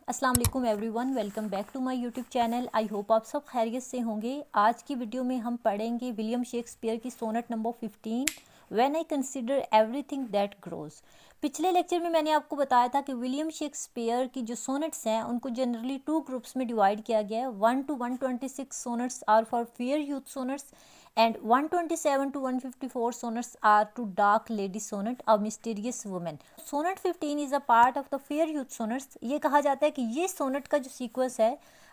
अस्सलाम वालेकुम everyone, welcome back to my YouTube channel. I hope आप सब खैरियत से होंगे। आज की वीडियो में हम पढ़ेंगे विलियम शेक्सपियर की sonnet number 15 when I consider everything that grows. पिछले लेक्चर में मैंने आपको बताया था कि विलियम शेक्सपियर की जो सोनेट्स हैं उनको जनरली टू ग्रुप्स में डिवाइड किया गया है। 1 to 126 sonnets are for fair youth sonnets and 127 to 154 sonnets are to dark lady sonnet, a mysterious woman. Sonnet 15 is a part of the fair youth sonnets. ये कहा जाता है कि ये सोनेट का जो सीक्वेंस है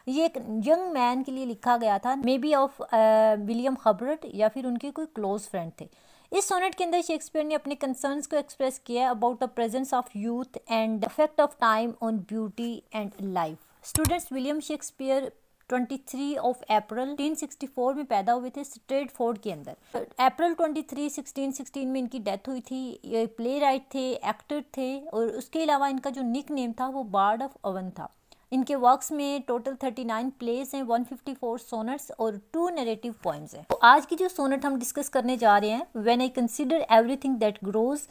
ये एक यंग मैन के लिए लिखा गया था, maybe of William Herbert या फिर उनके कोई क्लोज फ्रेंड थे। इस सोनेट के अंदर शेक्सपियर ने अपने कंसर्न्स को एक्सप्रेस किया about the presence of youth and effect of time on beauty and life. Students, William Shakespeare 23 of April 1664 में पैदा हुए थे स्ट्रेटफोर्ड के अंदर। अप्रैल 23 1616 में इनकी डेथ हुई थी। ये प्ले राइट थे, एक्टर थे और उसके अलावा इनका जो निक नेम था वो बार्ड ऑफ अवन था। इनके वर्क्स में टोटल 39 प्लेस हैं, 154 सोनेट्स और 2 नरेटिव पोएम्स हैं। तो आज की जो सोनेट हम डिस्कस करने जा रहे हैं, when I consider everything that grows.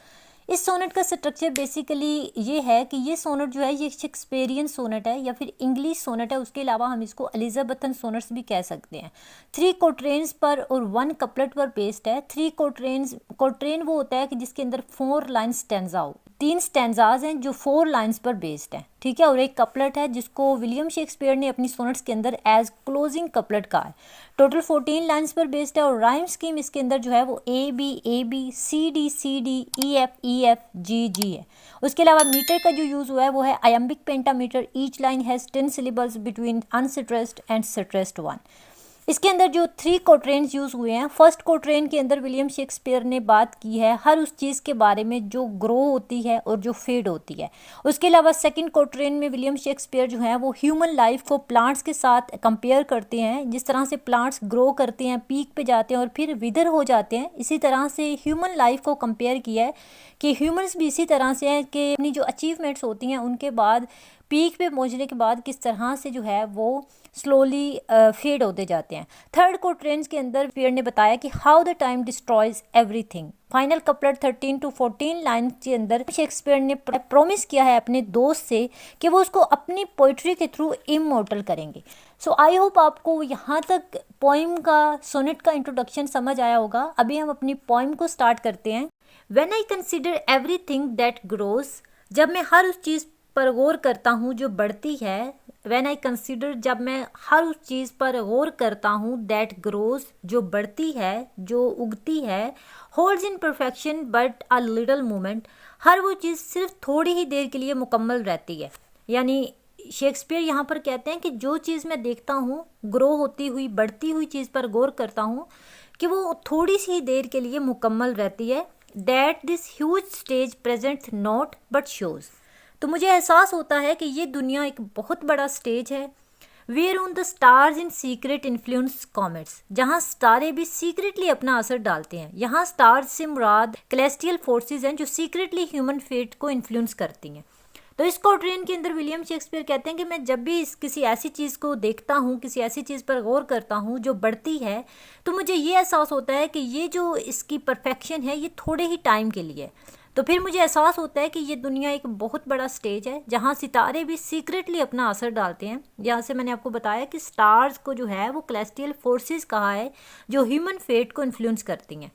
इस सोनेट का स्ट्रक्चर बेसिकली ये है कि ये सोनेट जो है ये शेक्सपियरियन सोनेट है या फिर इंग्लिश सोनेट है। उसके अलावा हम इसको एलिजाबेथन सोनेट्स भी कह सकते हैं। 3 कोट्रेन्स पर और 1 कपलेट पर बेस्ड है। 3 कोट्रेन वो होता है कि जिसके अंदर 4 लाइन स्टैंजा हो। 3 स्टैंजाज हैं जो 4 लाइंस पर बेस्ड हैं, ठीक है। और एक कपलेट है जिसको विलियम शेक्सपियर ने अपनी सोनेट्स के अंदर एज क्लोजिंग कपलेट कहा है। टोटल 14 लाइंस पर बेस्ड है और राइम स्कीम इसके अंदर जो है वो A B C D E F G है। उसके अलावा मीटर का जो यूज हुआ है वो है iambic pentameter. Each line has 10 syllables between unstressed and stressed one. इसके अंदर जो 3 कोट्रेन्स यूज हुए हैं, फर्स्ट कोट्रेन के अंदर विलियम शेक्सपियर ने बात की है हर उस चीज़ के बारे में जो ग्रो होती है और जो फेड होती है। उसके अलावा सेकंड कोट्रेन में विलियम शेक्सपियर जो है वो ह्यूमन लाइफ को प्लांट्स के साथ कंपेयर करते हैं। जिस तरह से प्लांट्स ग्रो करते हैं, पीक पे जाते हैं और फिर विदर हो जाते हैं, इसी तरह से ह्यूमन लाइफ को कंपेयर किया है कि ह्यूमन्स भी इसी तरह से हैं कि अपनी जो अचीवमेंट्स होती हैं उनके बाद पीक पे पहुंचने के बाद किस तरह से जो है वो स्लोली फेड होते जाते हैं। थर्ड कोट्रेन्स के अंदर पियर ने बताया कि how the time destroys everything. Final couplet 13 to 14 line के अंदर शेक्सपियर ने प्रॉमिस किया है अपने दोस्त से कि वो उसको अपनी पोइट्री के थ्रू इमॉर्टल करेंगे। सो आई होप आपको यहाँ तक पोइम का, सोनेट का इंट्रोडक्शन समझ आया होगा। अभी हम अपनी पोइम को स्टार्ट करते हैं। When I consider everything that grows, जब मैं हर उस चीज़ पर गौर करता हूँ जो बढ़ती है। व्हेन आई कंसिडर, जब मैं हर उस चीज़ पर गौर करता हूँ दैट ग्रोज, जो बढ़ती है, जो उगती है। Holds in perfection but a little moment, हर वो चीज़ सिर्फ थोड़ी ही देर के लिए मुकम्मल रहती है। यानी शेक्सपियर यहाँ पर कहते हैं कि जो चीज़ मैं देखता हूँ ग्रो होती हुई, बढ़ती हुई चीज़ पर गौर करता हूँ कि वो थोड़ी सी देर के लिए मुकम्मल रहती है। That this huge stage presents not but shows, तो मुझे एहसास होता है कि ये दुनिया एक बहुत बड़ा स्टेज है। Whereon the stars in secret influence comets, जहाँ सितारे भी सीक्रेटली अपना असर डालते हैं। यहाँ स्टार्स से मुराद कैलेस्टियल फोर्सेस हैं जो सीक्रेटली ह्यूमन फेट को इन्फ्लुएंस करती हैं। तो इस कोट्रेन के अंदर विलियम शेक्सपियर कहते हैं कि मैं जब भी किसी ऐसी चीज़ को देखता हूँ, किसी ऐसी चीज़ पर गौर करता हूँ जो बढ़ती है, तो मुझे ये एहसास होता है कि ये जो इसकी परफेक्शन है ये थोड़े ही टाइम के लिए। तो फिर मुझे एहसास होता है कि ये दुनिया एक बहुत बड़ा स्टेज है जहाँ सितारे भी सीक्रेटली अपना असर डालते हैं। यहाँ से मैंने आपको बताया कि स्टार्स को जो है वो कैलेस्टियल फोर्सेस कहा है जो ह्यूमन फेट को इन्फ्लुएंस करती हैं।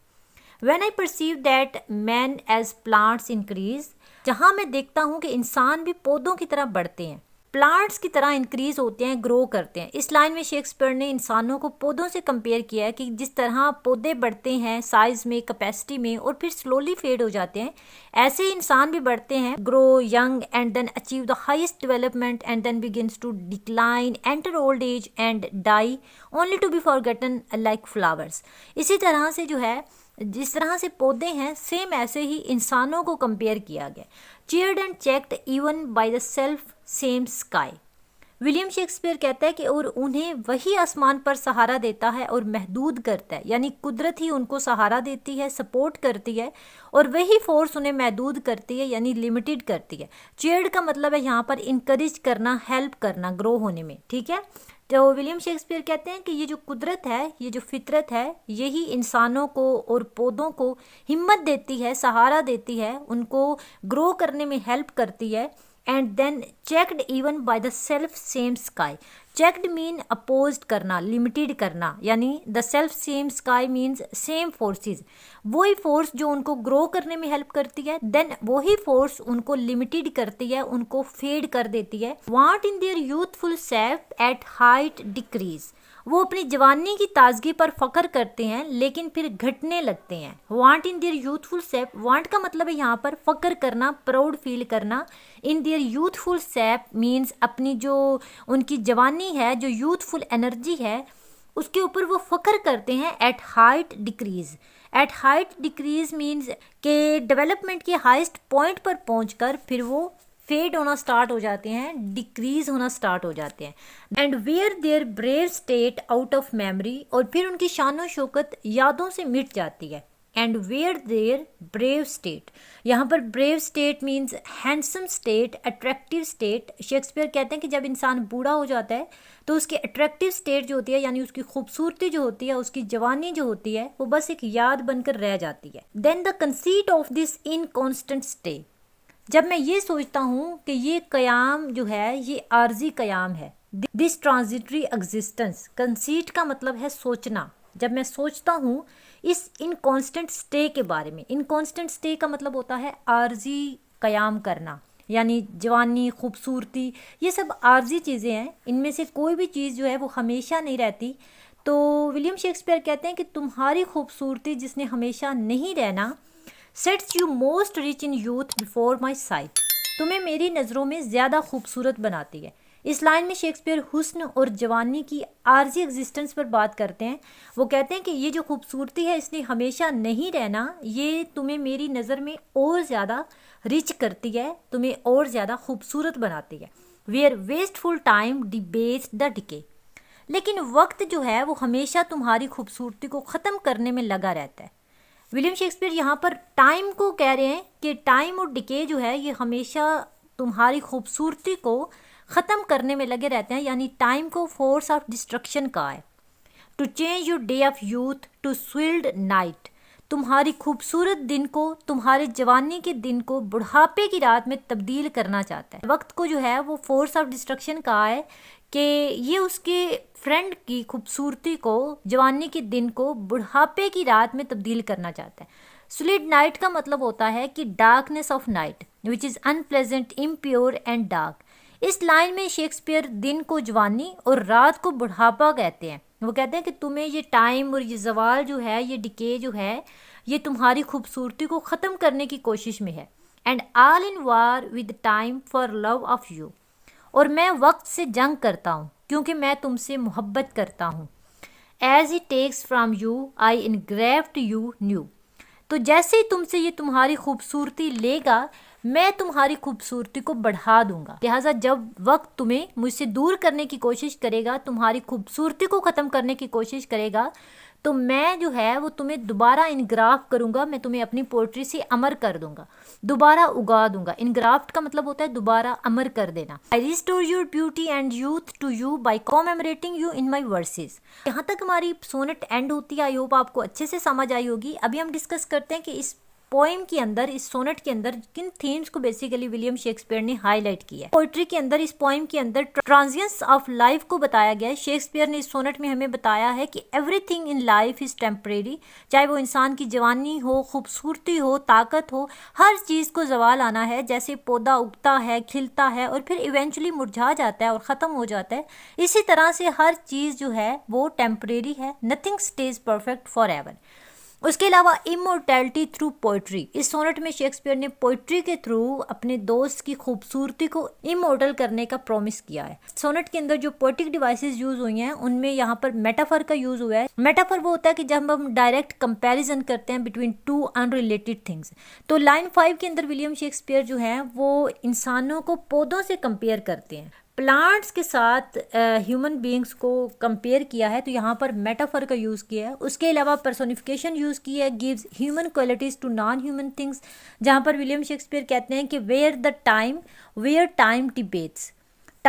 When I perceive that man as plants increase, जहाँ मैं देखता हूँ कि इंसान भी पौधों की तरह बढ़ते हैं, प्लांट्स की तरह इंक्रीज होते हैं, ग्रो करते हैं। इस लाइन में शेक्सपियर ने इंसानों को पौधों से कंपेयर किया है कि जिस तरह पौधे बढ़ते हैं साइज में, कैपेसिटी में और फिर स्लोली फेड हो जाते हैं, ऐसे ही इंसान भी बढ़ते हैं, grow young and then achieve the highest development and then begins to decline, enter old age and die only to be forgotten like flowers. इसी तरह से जो है, जिस तरह से पौधे हैं सेम ऐसे ही इंसानों को कंपेयर किया गया। Cheered and checked even by the self same sky, William Shakespeare कहता है कि और उन्हें वही आसमान पर सहारा देता है और महदूद करता है। यानी कुदरत ही उनको सहारा देती है, सपोर्ट करती है और वही फोर्स उन्हें महदूद करती है यानी लिमिटेड करती है। चीयर्ड का मतलब है यहाँ पर इनकरेज करना, हेल्प करना ग्रो होने में, ठीक है। तो विलियम शेक्सपियर कहते हैं कि ये जो कुदरत है, ये जो फितरत है, यही इंसानों को और पौधों को हिम्मत देती है, सहारा देती है, उनको ग्रो करने में हेल्प करती है and then checked even by the self same sky. Checked mean opposed करना, लिमिटेड करना, यानी the self same sky means same forces, वही फोर्स जो उनको ग्रो करने में हेल्प करती है, देन वही फोर्स उनको लिमिटेड करती है, उनको फेड कर देती है। Want in their youthful self eight height decrease, वो अपनी जवानी की ताजगी पर फख्र करते हैं लेकिन फिर घटने लगते हैं। Want in their youthful self, want का मतलब है यहाँ पर फख्र करना, प्राउड फील करना। In their youthful self means अपनी जो उनकी जवानी है, जो यूथफुल एनर्जी है, उसके ऊपर वो फख्र करते हैं। At height decrease, at height decrease means के डेवलपमेंट के हाईएस्ट पॉइंट पर पहुंचकर फिर वो फेड होना स्टार्ट हो जाते हैं, डिक्रीज होना स्टार्ट हो जाते हैं। And wear their brave state out of memory, और फिर उनकी शानो शौकत यादों से मिट जाती है। And wear their brave state, यहाँ पर brave state means handsome state, attractive state. Shakespeare कहते हैं कि जब इंसान बूढ़ा हो जाता है तो उसकी अट्रैक्टिव स्टेट जो होती है, यानी उसकी खूबसूरती जो होती है, उसकी जवानी जो होती है, वो बस एक याद बनकर रह जाती है। Then the conceit of this inconstant stay, जब मैं ये सोचता हूँ कि ये कयाम जो है ये आर्जी कयाम है, दिस ट्रांजिटरी एग्जिस्टेंस, कंसीट का मतलब है सोचना। जब मैं सोचता हूँ इस इनकॉन्स्टेंट स्टे के बारे में, इनकॉन्स्टेंट स्टे का मतलब होता है आर्जी कयाम करना, यानी जवानी, खूबसूरती, ये सब आर्जी चीज़ें हैं, इनमें से कोई भी चीज़ जो है वो हमेशा नहीं रहती। तो विलियम शेक्सपियर कहते हैं कि तुम्हारी खूबसूरती जिसने हमेशा नहीं रहना, sets you most rich in youth before my site, तुम्हें मेरी नज़रों में ज़्यादा खूबसूरत बनाती है। इस लाइन में शेक्सपियर हुस्न और जवानी की आर्जी एग्जिस्टेंस पर बात करते हैं। वो कहते हैं कि ये जो खूबसूरती है इसने हमेशा नहीं रहना, ये तुम्हें मेरी नज़र में और ज़्यादा रिच करती है, तुम्हें और ज़्यादा खूबसूरत बनाती है। Where wasteful time debates the decay, लेकिन वक्त जो है वो हमेशा तुम्हारी खूबसूरती को ख़त्म करने में लगा रहता है। विलियम शेक्सपियर यहाँ पर टाइम को कह रहे हैं कि टाइम और डिके जो है ये हमेशा तुम्हारी खूबसूरती को ख़त्म करने में लगे रहते हैं, यानी टाइम को फोर्स ऑफ डिस्ट्रक्शन कहा है। To change your day of youth to sullied night, तुम्हारी खूबसूरत दिन को, तुम्हारे जवानी के दिन को बुढ़ापे की रात में तब्दील करना चाहता है। वक्त को जो है वो फोर्स ऑफ डिस्ट्रक्शन कहा है कि ये उसके फ्रेंड की खूबसूरती को, जवानी के दिन को बुढ़ापे की रात में तब्दील करना चाहता है। स्लिड नाइट का मतलब होता है कि darkness of night which is unpleasant, impure and dark. इस लाइन में शेक्सपियर दिन को जवानी और रात को बुढ़ापा कहते हैं। वो कहते हैं कि तुम्हें ये टाइम और ये जवाल जो है, ये डिके जो है, ये तुम्हारी खूबसूरती को ख़त्म करने की कोशिश में है। And all in war with time for love of you, और मैं वक्त से जंग करता हूँ क्योंकि मैं तुमसे मोहब्बत करता हूँ। As he takes from you I engraved you new, तो जैसे ही तुमसे ये तुम्हारी खूबसूरती लेगा मैं तुम्हारी खूबसूरती को बढ़ा दूंगा। लिहाजा जब वक्त तुम्हें मुझसे दूर करने की कोशिश करेगा, तुम्हारी खूबसूरती को ख़त्म करने की कोशिश करेगा, तो मैं जो है वो तुम्हें दोबारा इनग्राफ्ट करूंगा, मैं तुम्हें अपनी पोइट्री से अमर कर दूंगा, दोबारा उगा दूंगा। इनग्राफ्ट का मतलब होता है दोबारा अमर कर देना। I restore your beauty and youth to you by commemorating you in my verses. यहाँ तक हमारी सोनेट एंड होती है। आई होप आपको अच्छे से समझ आई होगी। अभी हम डिस्कस करते हैं कि इस पोएम के अंदर, इस सोनेट के अंदर किन थीम्स को बेसिकली विलियम शेक्सपियर ने हाईलाइट किया है। पोइट्री के अंदर, इस पोएम के अंदर ट्रांजिएंस ऑफ लाइफ को बताया गया है। शेक्सपियर ने इस सोनेट में हमें बताया है कि everything in life is temporary, चाहे वो इंसान की जवानी हो, खूबसूरती हो, ताकत हो, हर चीज़ को जवाल आना है। जैसे पौधा उगता है, खिलता है और फिर इवेंचुअली मुरझा जाता है और ख़त्म हो जाता है, इसी तरह से हर चीज़ जो है वो टेम्परेरी है। Nothing stage perfect for ever. उसके अलावा इमोर्टैलिटी थ्रू पोइट्री, इस सोनेट में शेक्सपियर ने पोइट्री के थ्रू अपने दोस्त की खूबसूरती को इमोर्टल करने का प्रॉमिस किया है। सोनेट के अंदर जो पोएटिक डिवाइसेस यूज हुई हैं उनमें यहाँ पर मेटाफर का यूज हुआ है। मेटाफर वो होता है कि जब हम डायरेक्ट कंपैरिजन करते हैं बिटवीन टू अनरिलेटेड थिंग्स। तो लाइन 5 के अंदर विलियम शेक्सपियर जो है वो इंसानों को पौधों से कंपेयर करते हैं, प्लांट्स के साथ ह्यूमन बीइंग्स को कंपेयर किया है, तो यहाँ पर मेटाफर का यूज़ किया है। उसके अलावा पर्सोनिफिकेशन यूज़ की है, gives human qualities to non human things, जहाँ पर विलियम शेक्सपियर कहते हैं कि वेयर टाइम डिबेट्स,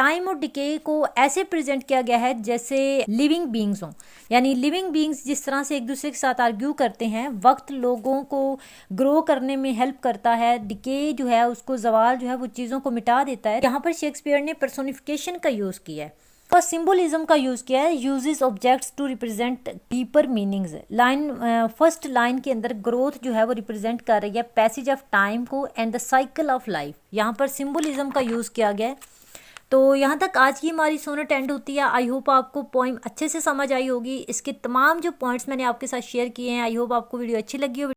टाइम और डिके को ऐसे प्रेजेंट किया गया है जैसे लिविंग बीइंग्स हों, यानी लिविंग बीइंग्स जिस तरह से एक दूसरे के साथ आर्ग्यू करते हैं, वक्त लोगों को ग्रो करने में हेल्प करता है, डिके जो है उसको जवाल जो है वो चीज़ों को मिटा देता है। यहाँ पर शेक्सपियर ने पर्सोनिफिकेशन का यूज़ किया है और सिंबोलिज्म का यूज़ किया है, uses objects to represent deeper meanings. First line के अंदर ग्रोथ जो है वो रिप्रेजेंट कर रही है पैसेज ऑफ टाइम को and the cycle of life. यहाँ पर सिंबोलिज्म का यूज़ किया गया है। तो यहाँ तक आज की हमारी सोनेट एंड होती है। आई होप आपको पोइम अच्छे से समझ आई होगी। इसके तमाम जो पॉइंट्स मैंने आपके साथ शेयर किए हैं, आई होप आपको वीडियो अच्छी लगी हो।